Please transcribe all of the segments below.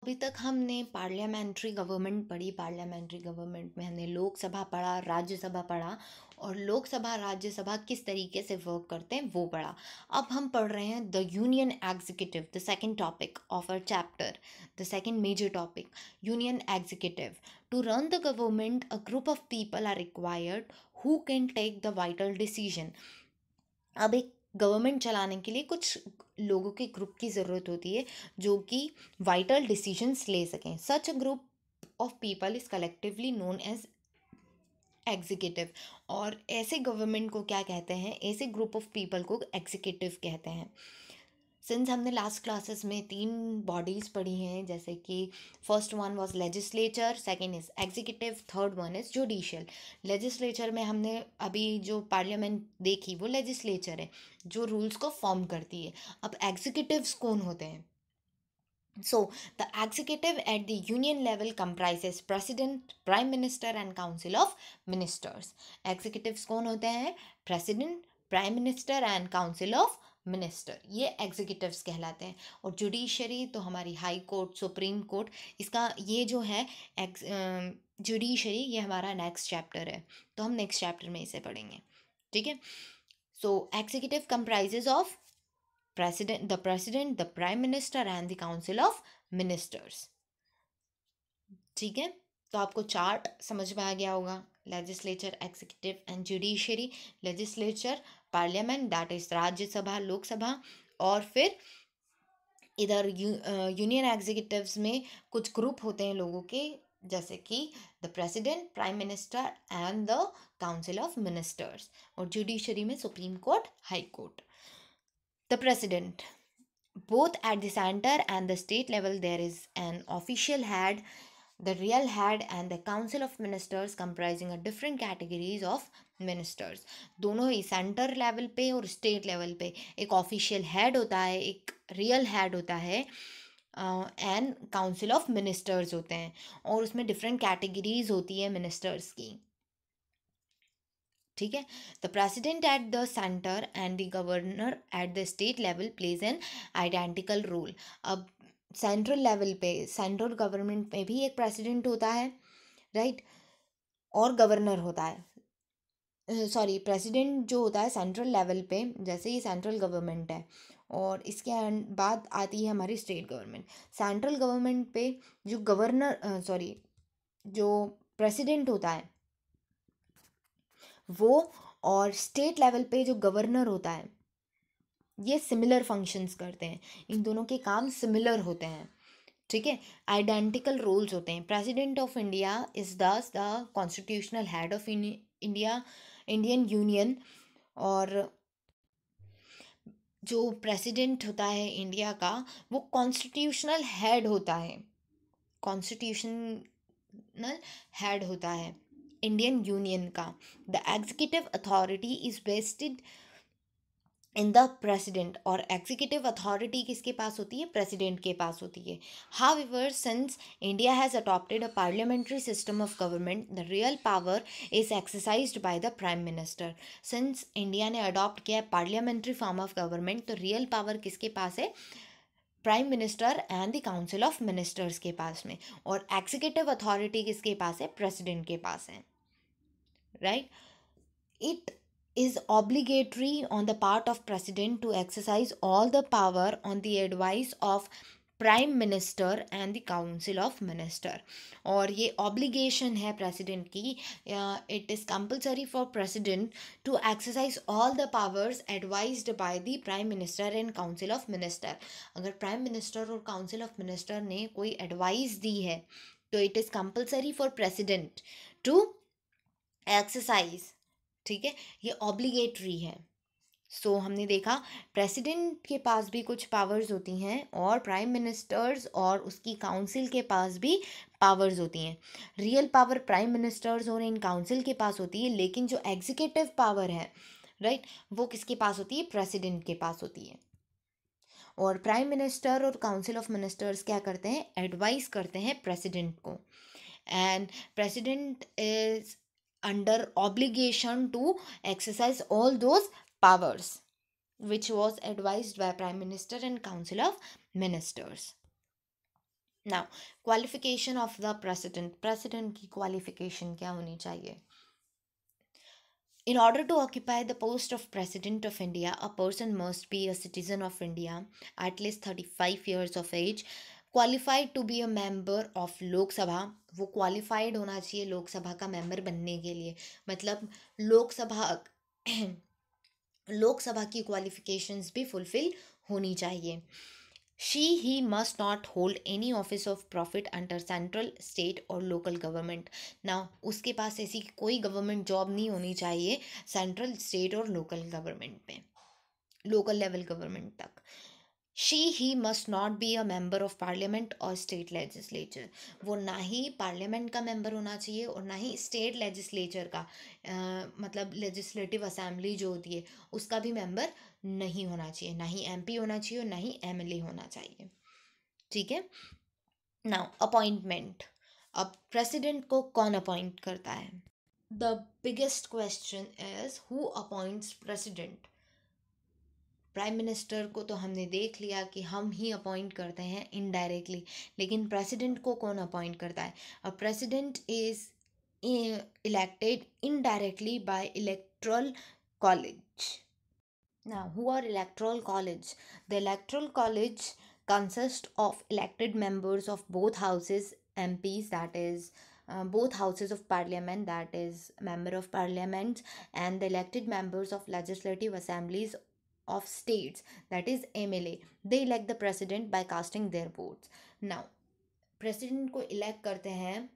अभी तक हमने पार्लियामेंट्री गवर्नमेंट पढ़ी। पार्लियामेंट्री गवर्नमेंट में हमने लोकसभा पढ़ा, राज्यसभा पढ़ा, और लोकसभा राज्यसभा किस तरीके से वर्क करते हैं वो पढ़ा। अब हम पढ़ रहे हैं the union executive, the second topic of our chapter, the second major topic, union executive. To run the government a group of people are required who can take the vital decision. अब एक government चलाने के लिए कुछ लोगों के group की ज़रूरत होती है जो कि वाइटल डिसीजंस ले सकें। Such a group of people is collectively known as executive. और ऐसे गवर्नमेंट को क्या कहते हैं, ऐसे ग्रुप ऑफ पीपल को एग्जीक्यूटिव कहते हैं। सिंस हमने लास्ट क्लासेस में 3 बॉडीज़ पढ़ी हैं, जैसे कि first one was legislature, second is executive, third one is judicial. Legislature में हमने अभी जो पार्लियामेंट देखी वो लेजिस्लेचर है जो रूल्स को फॉर्म करती है। अब एग्जीक्यूटिव्स कौन होते हैं? So, the executive at the union level comprises president, prime minister and council of ministers. Executives कौन होते हैं? President, prime minister and council of minister, ये एग्जीक्यूटिव्स कहलाते हैं। और जुडिशरी तो हमारी हाई कोर्ट, सुप्रीम कोर्ट, इसका ये जो है जुडिशरी, ये हमारा नेक्स्ट चैप्टर है, तो हम नेक्स्ट चैप्टर में इसे पढ़ेंगे। ठीक है। So executive comprises of the president, the prime minister and the council of ministers। ठीक है, तो आपको चार्ट समझ में आ गया होगा। Legislature, executive and judiciary. Legislature parliament, that is Rajya Sabha, Lok Sabha. और फिर इधर यूनियन एग्जीक्यूटिव्स में कुछ ग्रुप होते हैं लोगों के, जैसे कि the president, prime minister and the council of ministers. और जुडिशरी में supreme court, high court. The president, both at the center and the state level, there is an official head, the real head, and the council of ministers comprising a different categories of ministers। दोनों ही centre level पे और state level पे एक official head होता है, एक real head होता है, एंड काउंसिल ऑफ मिनिस्टर्स होते हैं, और उसमें डिफरेंट कैटेगरीज होती है मिनिस्टर्स की। ठीक है। The president at the centre and the governor at the state level plays an identical role. अब सेंट्रल लेवल पे, सेंट्रल गवर्नमेंट में भी एक प्रेसिडेंट होता है, राइट, और गवर्नर होता है। सॉरी, प्रेसिडेंट जो होता है सेंट्रल लेवल पे, जैसे ये सेंट्रल गवर्नमेंट है, और इसके बाद आती है हमारी स्टेट गवर्नमेंट। सेंट्रल गवर्नमेंट पे जो गवर्नर, सॉरी, जो प्रेसिडेंट होता है वो, और स्टेट लेवल पे जो गवर्नर होता है, ये सिमिलर फंक्शंस करते हैं। इन दोनों के काम सिमिलर होते हैं। ठीक है, आइडेंटिकल रोल्स होते हैं। प्रेसिडेंट ऑफ इंडिया इज दस the constitutional head of India, Indian union. और जो प्रेसिडेंट होता है इंडिया का, वो कॉन्स्टिट्यूशनल हेड होता है, कॉन्स्टिट्यूशनल हेड होता है इंडियन यूनियन का। The executive authority is vested in the president. और एग्जीक्यूटिव अथॉरिटी किसके पास होती है? प्रेसिडेंट के पास होती है। However, since India has adopted a parliamentary system of government, the real power is exercised by the prime minister. Since India ने अडॉप्ट किया है पार्लियामेंट्री फॉर्म ऑफ गवर्नमेंट, तो रियल पावर किसके पास है? Prime minister and the council of ministers के पास में। और एग्जीक्यूटिव अथॉरिटी किसके पास है? प्रेसिडेंट के पास है, right. It is obligatory on the part of president to exercise all the power on the advice of prime minister and the council of minister. और ये ऑब्लिगेशन है प्रेसिडेंट की, it is compulsory for president to exercise all the powers advised by the prime minister and council of minister. अगर prime minister और council of minister ने कोई advice दी है तो it is compulsory for president to exercise. ठीक है, ये ऑब्लिगेटरी है। सो हमने देखा प्रेसिडेंट के पास भी कुछ पावर्स होती हैं, और प्राइम मिनिस्टर्स और उसकी काउंसिल के पास भी पावर्स होती हैं। रियल पावर प्राइम मिनिस्टर्स और इन काउंसिल के पास होती है, लेकिन जो एग्जीक्यूटिव पावर है, राइट, वो किसके पास होती है? प्रेसिडेंट के पास होती है। और प्राइम मिनिस्टर और काउंसिल ऑफ मिनिस्टर्स क्या करते हैं? एडवाइस करते हैं प्रेसिडेंट को, and president is under obligation to exercise all those powers which was advised by prime minister and council of ministers। Now qualification of the president, president की qualification क्या होनी चाहिए? In order to occupy the post of President of India, a person must be a citizen of India, at least 35 years of age, qualified to be a member of लोक सभा. वो qualified होना चाहिए लोकसभा का member बनने के लिए. मतलब लोकसभा लोकसभा की क्वालिफिकेशंस भी फुलफिल होनी चाहिए. He must not hold any office of profit under central, state और local government. Now उसके पास ऐसी कोई गवर्नमेंट जॉब नहीं होनी चाहिए सेंट्रल, स्टेट और लोकल गवर्नमेंट में, लोकल लेवल गवर्नमेंट तक. He must not be a member of parliament और स्टेट लेजिस्लेचर. वो ना ही पार्लियामेंट का मेंबर होना चाहिए और ना ही स्टेट लेजिस्लेचर का, मतलब लेजिस्लेटिव असेंबली जो होती है उसका भी मेंबर नहीं होना चाहिए. ना ही एमपी होना चाहिए और ना ही एमएलए होना चाहिए. ठीक है. Now appointment. अब प्रेसिडेंट को कौन अपॉइंट करता है? The biggest question is who appoints president. Prime minister को तो हमने देख लिया कि हम ही अपॉइंट करते हैं इनडायरेक्टली, लेकिन प्रेसिडेंट को कौन अपॉइंट करता है? A president is elected indirectly by electoral college. Now, who are electoral college? The electoral college consists of elected members of both houses, MPs, that is, both houses of parliament, that is, member of parliament, and the elected members of legislative assemblies of states, that is, MLA. They elect the president by casting their votes. Now, president को elect करते हैं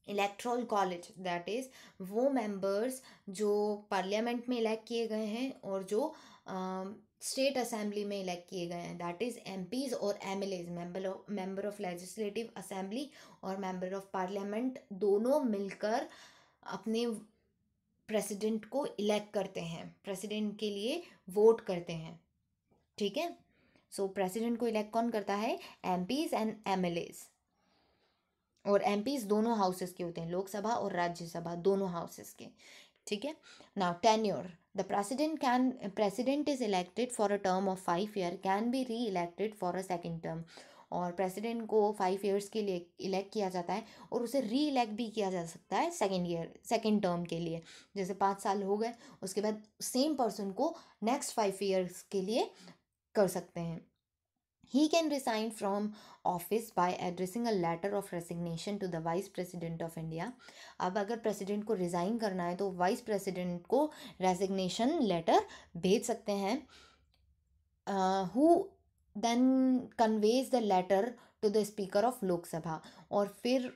erectile college, that is वो members जो parliament में elect किए गए हैं और जो स्टेट असेंबली में इलेक्ट किए गए हैं, दैट इज़ एमपीज और MLAs, member of legislative assembly और मेंबर ऑफ पार्लियामेंट, दोनों मिलकर अपने प्रेसिडेंट को इलेक्ट करते हैं, प्रेसिडेंट के लिए वोट करते हैं. ठीक है. सो प्रेसिडेंट को इलेक्ट कौन करता है? MPs and MLAs. और एमपीज दोनों हाउसेस के होते हैं, लोकसभा और राज्यसभा दोनों हाउसेस के. ठीक है. Now tenure. The president is elected for a term of 5 year, can be री elected for a second term. और प्रेसिडेंट को 5 ईयर्स के लिए इलेक्ट किया जाता है और उसे री इलेक्ट भी किया जा सकता है सेकेंड टर्म के लिए. जैसे 5 साल हो गए, उसके बाद सेम पर्सन को नेक्स्ट 5 ईयर्स के लिए कर सकते हैं. He can resign from office by addressing a letter of resignation to the Vice President of India. अब अगर प्रेसिडेंट को रिज़ाइन करना है तो वाइस प्रेसिडेंट को रेजिग्नेशन लेटर भेज सकते हैं. Who then conveys the letter to the speaker of Lok Sabha. और फिर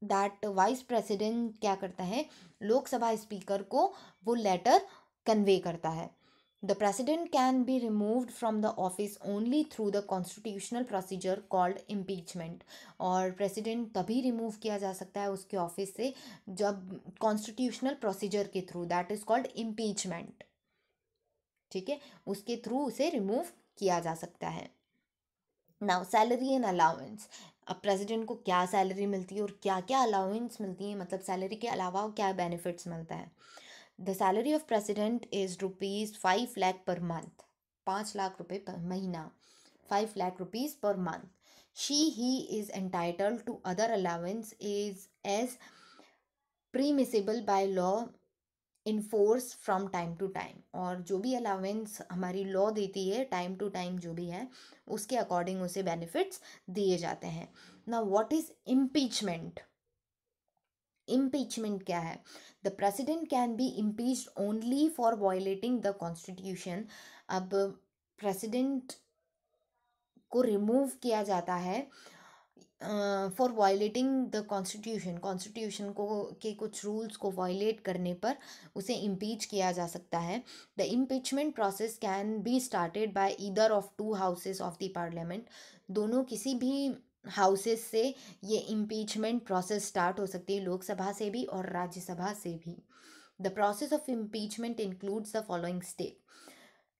दैट वाइस प्रेसिडेंट क्या करता है? लोकसभा स्पीकर को वो लेटर कन्वे करता है. The president can be removed from the office only through the constitutional procedure called impeachment. और president तभी remove किया जा सकता है उसके ऑफिस से जब constitutional procedure के through, that is called impeachment. ठीक है. उसके थ्रू उसे रिमूव किया जा सकता है. Now salary and allowance. अब प्रेसिडेंट को क्या सैलरी मिलती है और क्या क्या अलाउंस मिलती है, मतलब सैलरी के अलावा क्या बेनिफिट्स मिलता है. The salary of president is ₹5 lakh per month. 5 lakh रुपए पर महीना. 5 lakh rupees per month. He is entitled to other allowance is as permissible by law in force from time to time. और जो भी अलाउंस हमारी लॉ देती है टाइम टू टाइम जो भी है उसके अकॉर्डिंग उसे बेनिफिट्स दिए जाते हैं. Now what is impeachment? Impeachment क्या है? The president can be impeached only for violating the constitution. अब प्रेसिडेंट को रिमूव किया जाता है for violating the constitution. Constitution को के कुछ रूल्स को वायलेट करने पर उसे इम्पीच किया जा सकता है. The impeachment process can be started by either of to houses of the parliament. दोनों किसी भी हाउसेस से ये इम्पीचमेंट प्रोसेस स्टार्ट हो सकती है, लोकसभा से भी और राज्यसभा से भी. The process of impeachment includes the following step.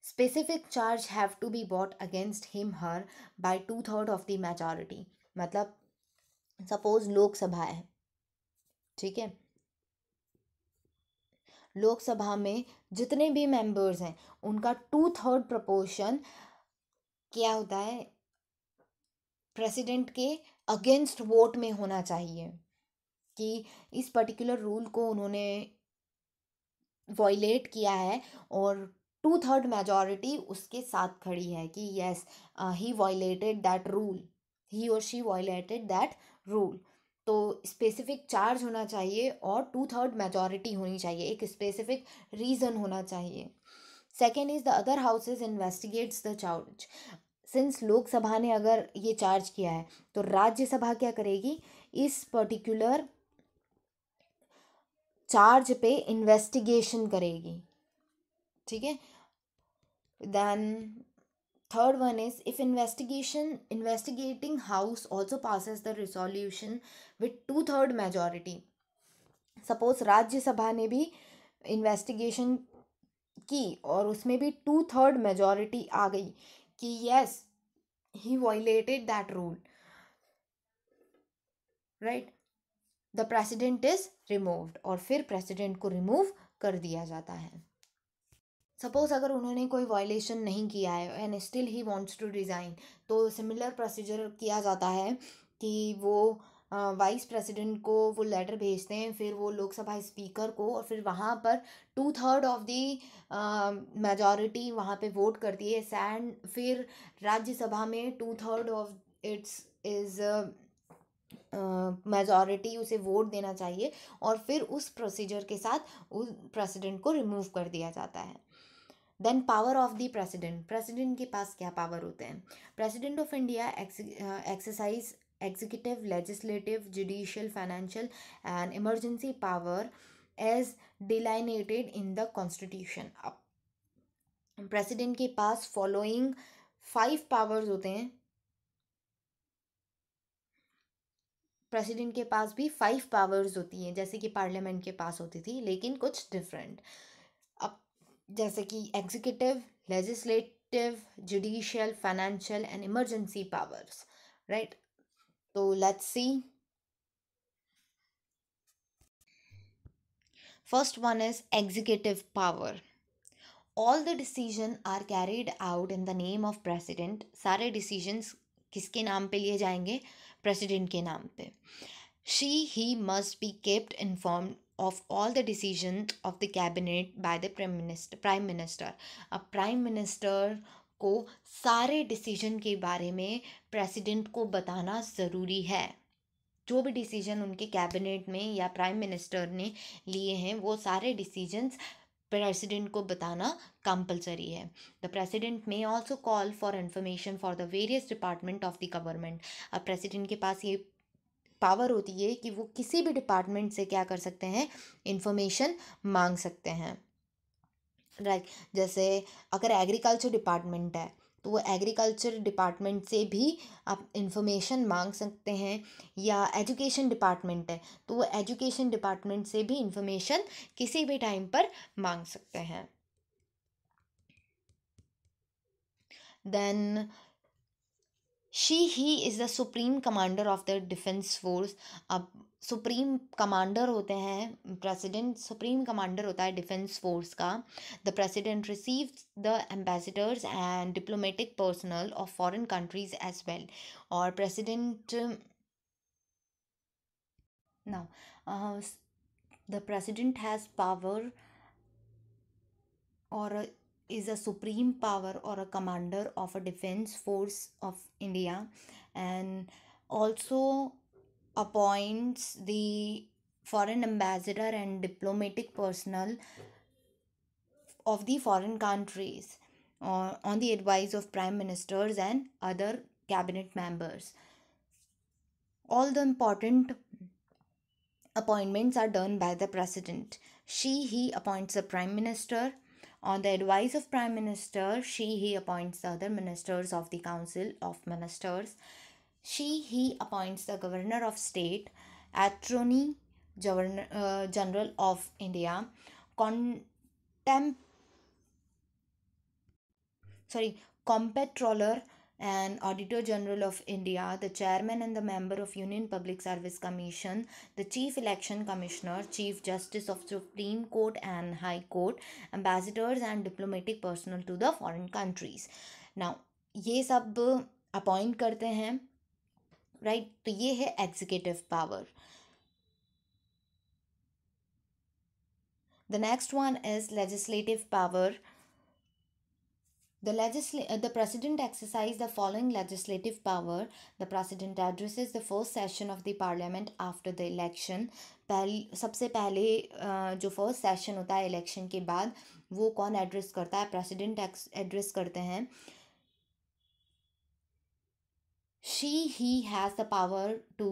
Specific charge have to be bought against him her by 2/3 of the majority. मतलब सपोज लोकसभा है. ठीक है. लोकसभा में जितने भी मेंबर्स हैं उनका 2/3 प्रपोर्शन क्या होता है? प्रेसिडेंट के अगेंस्ट वोट में होना चाहिए कि इस पर्टिकुलर रूल को उन्होंने वॉयलेट किया है, और 2/3 मेजॉरिटी उसके साथ खड़ी है कि yes, he violated that rule, he और शी वॉयलेटेड दैट रूल। तो स्पेसिफिक चार्ज होना चाहिए और 2/3 मेजॉरिटी होनी चाहिए, एक स्पेसिफिक रीज़न होना चाहिए। Second is the other houses investigates the charge. Since Lok Sabha ने अगर ये चार्ज किया है तो राज्यसभा क्या करेगी, इस पर्टिकुलर चार्ज पे इन्वेस्टिगेशन करेगी। ठीक है। Then third one is if investigating house also passes the resolution with 2/3 majority. Suppose Rajya Sabha ने भी इन्वेस्टिगेशन की और उसमें भी 2/3 मेजॉरिटी आ गई कि yes, he violated that rule, right, the president is removed, और फिर प्रेसिडेंट को रिमूव कर दिया जाता है। सपोज अगर उन्होंने कोई वायलेशन नहीं किया है and still he wants to resign, तो सिमिलर प्रोसीजर किया जाता है कि वो वाइस प्रेसिडेंट को वो लेटर भेजते हैं, फिर वो लोकसभा स्पीकर को, और फिर वहाँ पर 2/3 ऑफ दी मेजॉरिटी वहाँ पे वोट करती है, एंड फिर राज्यसभा में 2/3 ऑफ इट्स इज़ मेजॉरिटी उसे वोट देना चाहिए, और फिर उस प्रोसीजर के साथ उस प्रेसिडेंट को रिमूव कर दिया जाता है। Then power of the president, president के पास क्या पावर होते हैं। President of India exercise executive, legislative, judicial, financial and emergency power as delineated in the constitution. President के पास फॉलोइंग 5 पावर्स होते हैं। प्रेसिडेंट के पास भी 5 पावर्स होती हैं, जैसे कि पार्लियामेंट के पास होती थी, लेकिन कुछ डिफरेंट। अब जैसे कि executive, legislative, judicial, financial and emergency powers, right. तो let's see. First one is executive power. All the decision are carried out in the name of president. सारे डिसीजंस किसके नाम पे लिए जाएंगे, प्रेसिडेंट के नाम पे। She, he must be kept informed of all the decisions of the cabinet by the Prime Minister. अब Prime Minister को सारे डिसीजन के बारे में प्रेसिडेंट को बताना ज़रूरी है। जो भी डिसीजन उनके कैबिनेट में या प्राइम मिनिस्टर ने लिए हैं, वो सारे डिसीजंस प्रेसिडेंट को बताना कंपलसरी है। The president may also call for information for the various department of the government. अब प्रेसिडेंट के पास ये पावर होती है कि वो किसी भी डिपार्टमेंट से क्या कर सकते हैं, इंफॉर्मेशन मांग सकते हैं, राइट। जैसे अगर एग्रीकल्चर डिपार्टमेंट है तो वो एग्रीकल्चर डिपार्टमेंट से भी आप इंफॉर्मेशन मांग सकते हैं, या एजुकेशन डिपार्टमेंट है तो वो एजुकेशन डिपार्टमेंट से भी इंफॉर्मेशन किसी भी टाइम पर मांग सकते हैं। Then he is the supreme commander of the defence force. अब सुप्रीम कमांडर होते हैं प्रेसिडेंट, सुप्रीम कमांडर होता है डिफेंस फोर्स का। The president receives the ambassadors and diplomatic personnel of foreign countries as well. और president now the president has power or is a supreme power or a commander of a defense force of India, and also appoints the foreign ambassador and diplomatic personnel of the foreign countries on the advice of prime ministers and other cabinet members. All the important appointments are done by the president. He appoints the prime minister. On the advice of prime minister, he appoints the other ministers of the council of ministers. He appoints the governor of state, attorney general of India, contem comptroller and auditor general of India, the chairman and the member of Union Public Service Commission, the chief election commissioner, chief justice of Supreme Court and High Court, ambassadors and diplomatic personnel to the foreign countries. Now ये सब appoint करते हैं right. तो ये है executive power. The next one is legislative power. The President exercises the following legislative power. The President addresses the first session of the Parliament after the election. सबसे पहले जो फर्स्ट सेशन होता है इलेक्शन के बाद, वो कौन एड्रेस करता है? प्रेसिडेंट एड्रेस करते हैं। He has the power to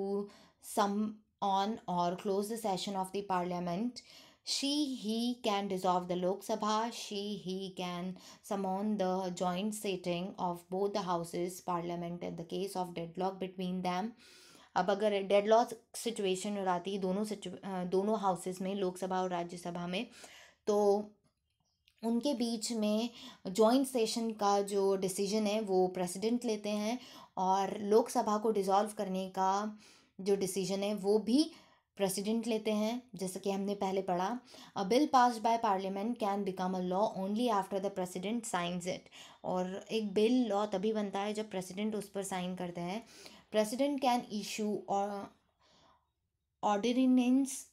sum on or close the session of the Parliament. He can dissolve the Lok Sabha. He can summon the joint sitting of both the houses parliament in the case of deadlock between them. अब अगर deadlock situation हो जाती है दोनों houses में, लोकसभा और राज्यसभा में, तो उनके बीच में जॉइंट सेशन का जो डिसीजन है वो प्रेसिडेंट लेते हैं, और लोकसभा को डिसॉल्व करने का जो डिसीजन है वो भी प्रेसिडेंट लेते हैं, जैसे कि हमने पहले पढ़ा। अ bill passed by parliament can become a law only after the president science it. और एक बिल लॉ तभी बनता है जब प्रेसिडेंट उस पर साइन करते हैं। President can issue ordinance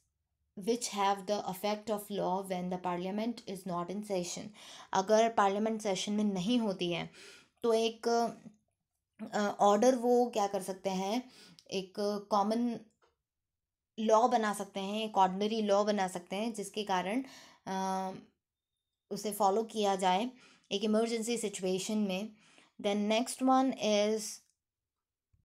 which have the effect of law when the parliament is not in session। अगर पार्लियामेंट सेशन में नहीं होती है तो एक ऑर्डर वो क्या कर सकते हैं, एक कॉमन लॉ बना सकते हैं, एक ऑर्डिनरी लॉ बना सकते हैं जिसके कारण उसे फॉलो किया जाए एक इमरजेंसी सिचुएशन में। Then next one is